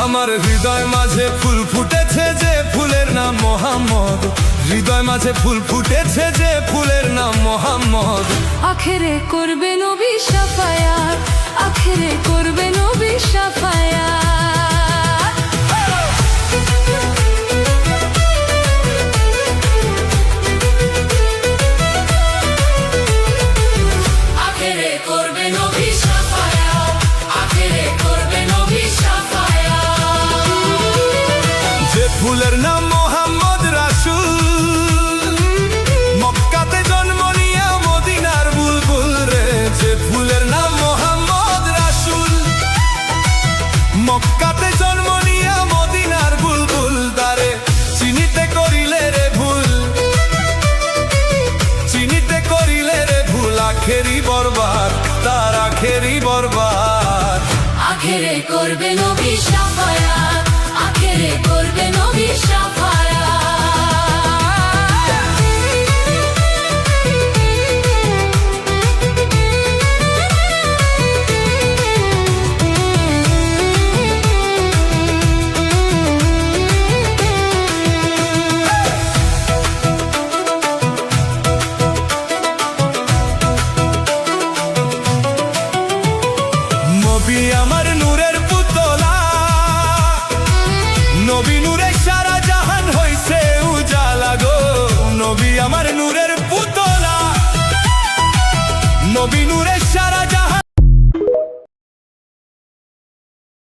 আমার হৃদয় মাঝে ফুল ফুটেছে যে ফুলের নাম মোহাম্মদ, হৃদয় মাঝে ফুল ফুটেছে যে ফুলের নাম মোহাম্মদ। আখেরে করবে নবী শাফায়াত, আখেরে করবে নবী শাফায়াত। আখেরে করবে নবী শাফায়াত, আখেরে করবে নবী শাফায়াত। যে ফুলের নাম মোহাম্মদ রাসূল, মক্কাতে জন্ম নিয়ে মদিনার বুলবুল রে। যে ফুলের নাম মোহাম্মদ রাসূল, মক্কাতে জন্ম নিয়ে মদিনার বুলবুল। তারে চিনিতে করিলে রে ভুল, চিনিতে করিলে রে ভুল, আখেরি বরবাদ, তার আখেরি বরবাদ। আখেরে করবে নবী শাফায়াত, আখেরে করবে নবী শাফায়াত।